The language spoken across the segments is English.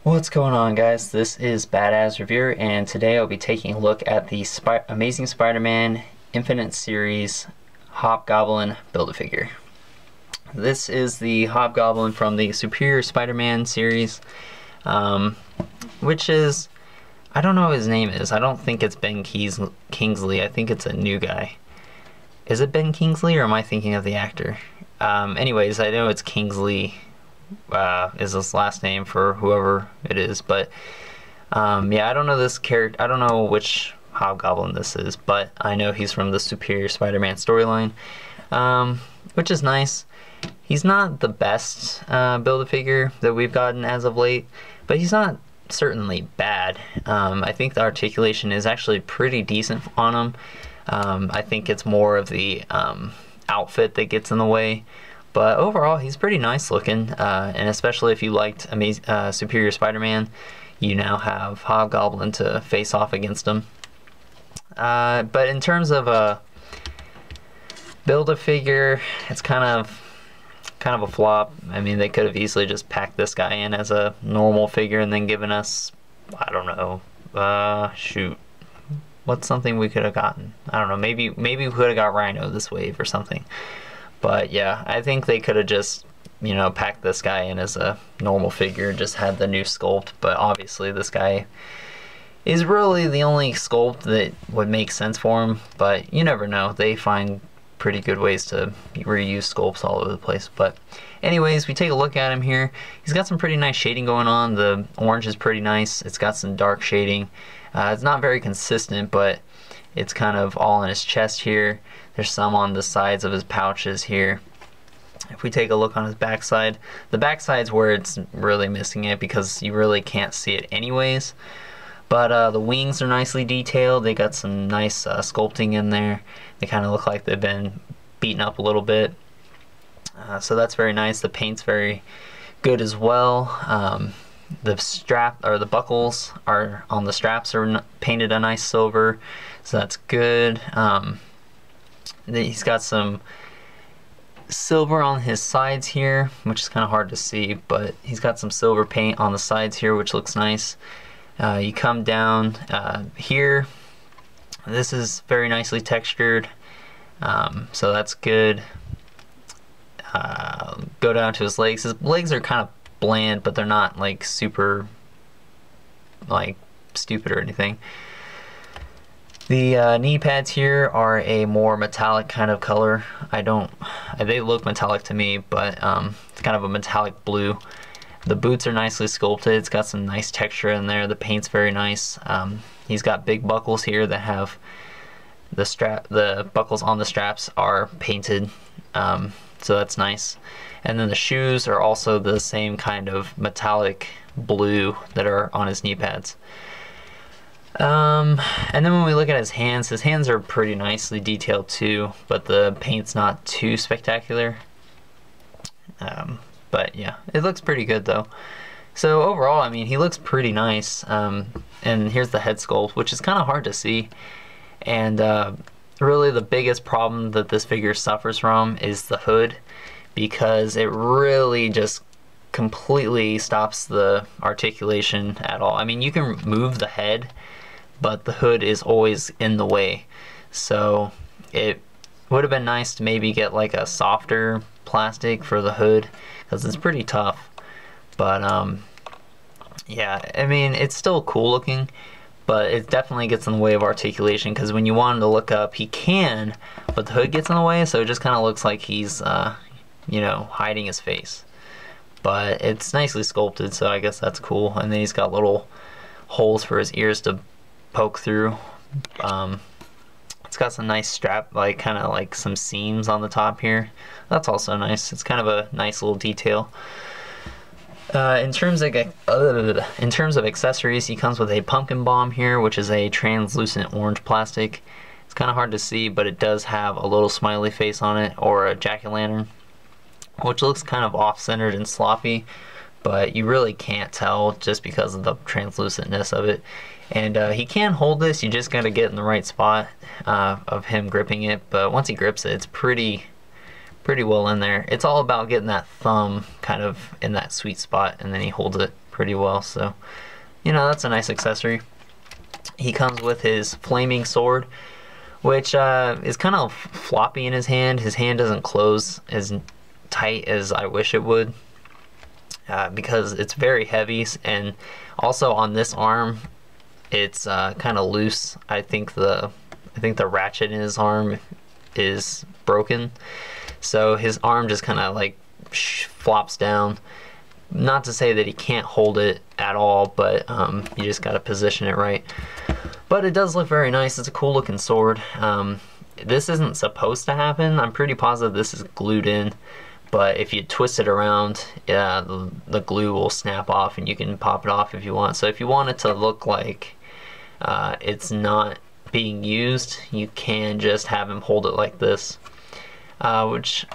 What's going on, guys? This is Badass Reviewer, and today I'll be taking a look at the Amazing Spider-Man Infinite Series Hobgoblin Build-A-Figure. This is the Hobgoblin from the Superior Spider-Man series, which is, I don't know what his name is. I don't think it's Ben Kingsley. I think it's a new guy. Is it Ben Kingsley, or am I thinking of the actor? Anyways, I know it's Kingsley. Is his last name for whoever it is, but yeah, I don't know this character. I don't know which Hobgoblin this is, but I know he's from the Superior Spider-Man storyline, which is nice. He's not the best Build-A-Figure that we've gotten as of late, but he's not certainly bad. I think the articulation is actually pretty decent on him. I think it's more of the outfit that gets in the way. But overall, he's pretty nice looking, and especially if you liked Superior Spider-Man, you now have Hobgoblin to face off against him. But in terms of Build-A-Figure, it's kind of a flop. I mean, they could have easily just packed this guy in as a normal figure and then given us, I don't know, shoot, what's something we could have gotten? I don't know, maybe we could have got Rhino this wave or something. But yeah, I think they could have just, you know, packed this guy in as a normal figure, just had the new sculpt. But obviously this guy is really the only sculpt that would make sense for him. But you never know. They find pretty good ways to reuse sculpts all over the place. But anyways, we take a look at him here. He's got some pretty nice shading going on. The orange is pretty nice. It's got some dark shading. It's not very consistent, but it's kind of all in his chest here. There's some on the sides of his pouches here. If we take a look on his backside, the backside's where it's really missing it because you really can't see it anyways. But the wings are nicely detailed. They got some nice sculpting in there. They kind of look like they've been beaten up a little bit. So that's very nice. The paint's very good as well. The strap, or the buckles are on the straps, are painted a nice silver, so that's good. He's got some silver on his sides here, which is kind of hard to see, but he's got some silver paint on the sides here, which looks nice. You come down here, this is very nicely textured, so that's good. Go down to his legs. His legs are kind of bland, but they're not like super like stupid or anything. The knee pads here are a more metallic kind of color. They look metallic to me, but it's kind of a metallic blue. The boots are nicely sculpted. It's got some nice texture in there. The paint's very nice. He's got big buckles here that have the buckles on the straps are painted, so that's nice. And then the shoes are also the same kind of metallic blue that are on his knee pads. And then when we look at his hands are pretty nicely detailed too, but the paint's not too spectacular. But yeah, it looks pretty good though. So overall, I mean, he looks pretty nice. And here's the head sculpt, which is kind of hard to see. And really the biggest problem that this figure suffers from is the hood, because it really just completely stops the articulation at all. I mean, you can move the head, but the hood is always in the way. So it would have been nice to maybe get like a softer plastic for the hood, because it's pretty tough. But yeah, I mean, it's still cool looking, but it definitely gets in the way of articulation, because when you want him to look up, he can, but the hood gets in the way, so it just kind of looks like he's you know, hiding his face. But it's nicely sculpted, so I guess that's cool. And then he's got little holes for his ears to poke through. It's got some nice strap, like kind of like some seams on the top here. That's also nice. It's kind of a nice little detail. In terms of accessories, he comes with a pumpkin bomb here, which is a translucent orange plastic. It's kind of hard to see, but it does have a little smiley face on it, or a jack-o'-lantern, which looks kind of off-centered and sloppy, but you really can't tell just because of the translucentness of it. And he can hold this, you just gotta get in the right spot of him gripping it, but once he grips it, it's pretty pretty well in there. It's all about getting that thumb kind of in that sweet spot, and then he holds it pretty well. So, you know, that's a nice accessory. He comes with his flaming sword, which is kind of floppy in his hand. His hand doesn't close as tight as I wish it would, because it's very heavy, and also on this arm it's kind of loose. I think the ratchet in his arm is broken, so his arm just kind of like flops down. Not to say that he can't hold it at all, but you just got to position it right. But it does look very nice. It's a cool looking sword. This isn't supposed to happen. I'm pretty positive this is glued in, but if you twist it around, the glue will snap off and you can pop it off if you want. So if you want it to look like it's not being used, you can just have him hold it like this. Which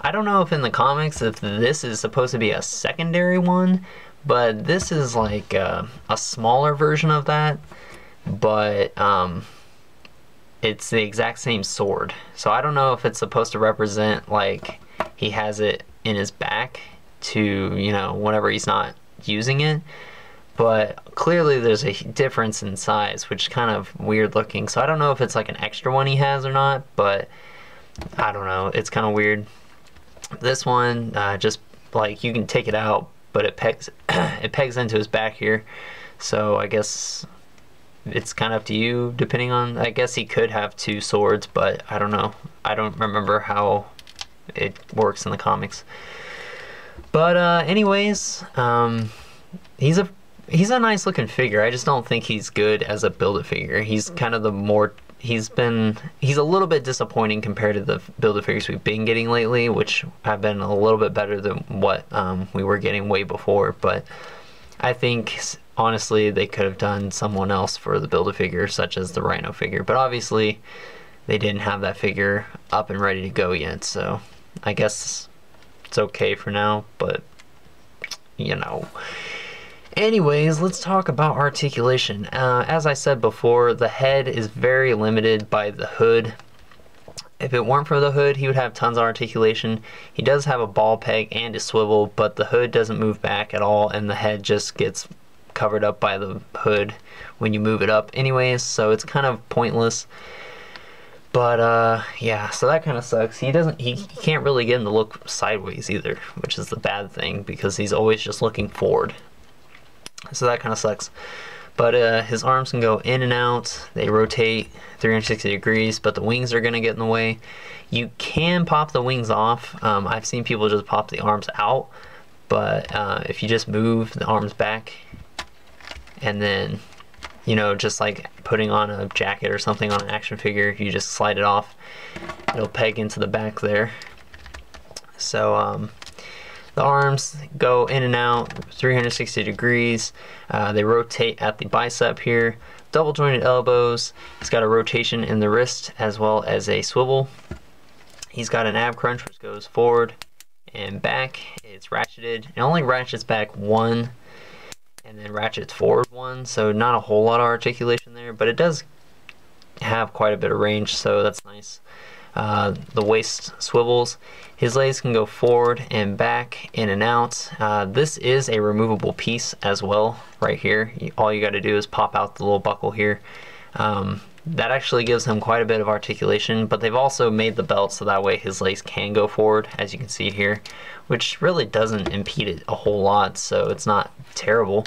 I don't know if in the comics if this is supposed to be a secondary one, but this is like a smaller version of that, but it's the exact same sword. So I don't know if it's supposed to represent like he has it in his back to, you know, whenever he's not using it, but clearly there's a difference in size, which is kind of weird looking. So I don't know if it's like an extra one he has or not, but I don't know, it's kind of weird. This one, just like you can take it out, but it pegs it pegs into his back here. So I guess it's kind of up to you, depending on, I guess he could have two swords, but I don't know. I don't remember how it works in the comics. But anyways, he's a nice looking figure. I just don't think he's good as a Build-A-Figure. He's kind of the more, he's a little bit disappointing compared to the Build-A-Figures we've been getting lately, which have been a little bit better than what we were getting way before. But I think honestly they could have done someone else for the Build-A-Figure, such as the Rhino figure, but obviously they didn't have that figure up and ready to go yet, so I guess it's okay for now, but you know. Anyways, let's talk about articulation. As I said before, the head is very limited by the hood. If it weren't for the hood, he would have tons of articulation. He does have a ball peg and a swivel, but the hood doesn't move back at all, and the head just gets covered up by the hood when you move it up anyways, so it's kind of pointless. But yeah, so that kind of sucks. He can't really get him to look sideways either, which is the bad thing, because he's always just looking forward. So that kind of sucks. But his arms can go in and out. They rotate 360 degrees, but the wings are going to get in the way. You can pop the wings off. I've seen people just pop the arms out, but if you just move the arms back, and then, you know, just like putting on a jacket or something on an action figure, you just slide it off, it'll peg into the back there. So the arms go in and out 360 degrees. They rotate at the bicep here. Double jointed elbows. He's got a rotation in the wrist as well as a swivel. He's got an ab crunch, which goes forward and back. It's ratcheted. It only ratchets back one and then ratchets forward one, so not a whole lot of articulation there, but it does have quite a bit of range, so that's nice. The waist swivels. His legs can go forward and back, in and out. This is a removable piece as well, right here. All you got to do is pop out the little buckle here. That actually gives him quite a bit of articulation, but they've also made the belt so that way his legs can go forward, as you can see here, which really doesn't impede it a whole lot, so it's not terrible.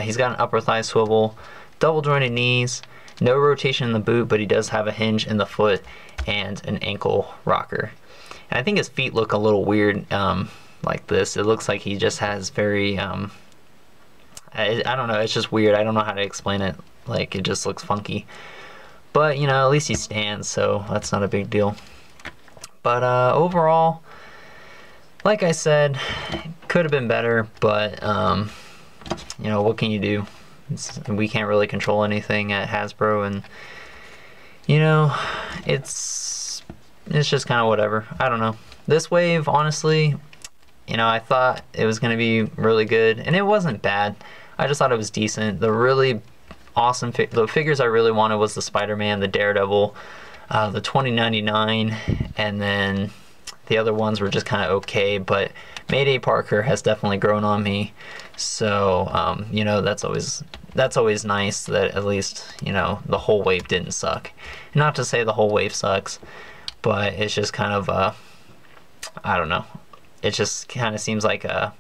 He's got an upper thigh swivel, double jointed knees, no rotation in the boot, but he does have a hinge in the foot and an ankle rocker. And I think his feet look a little weird like this. It looks like he just has very, I don't know, it's just weird. I don't know how to explain it. Like, it just looks funky. But, you know, at least he stands, so that's not a big deal. But overall, like I said, could have been better, but, you know, what can you do? We can't really control anything at Hasbro, and, you know, it's just kind of whatever. I don't know. This wave, honestly, you know, I thought it was going to be really good, and it wasn't bad. I just thought it was decent. The really awesome the figures I really wanted was the Spider-Man, the Daredevil, the 2099, and then The other ones were just kind of okay, but Mayday Parker has definitely grown on me. So, you know, that's always nice that at least, you know, the whole wave didn't suck. Not to say the whole wave sucks, but it's just kind of, I don't know. It just kind of seems like a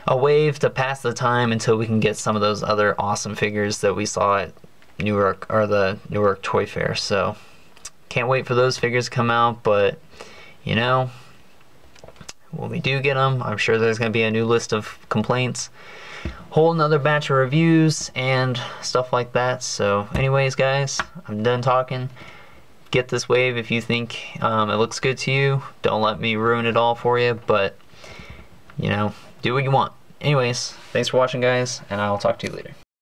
wave to pass the time until we can get some of those other awesome figures that we saw at Newark, or the Newark Toy Fair. So, can't wait for those figures to come out, but, you know, when we do get them, I'm sure there's going to be a new list of complaints, whole another batch of reviews and stuff like that. So anyways, guys, I'm done talking. Get this wave if you think it looks good to you. Don't let me ruin it all for you, but, you know, do what you want. Anyways, thanks for watching, guys, and I'll talk to you later.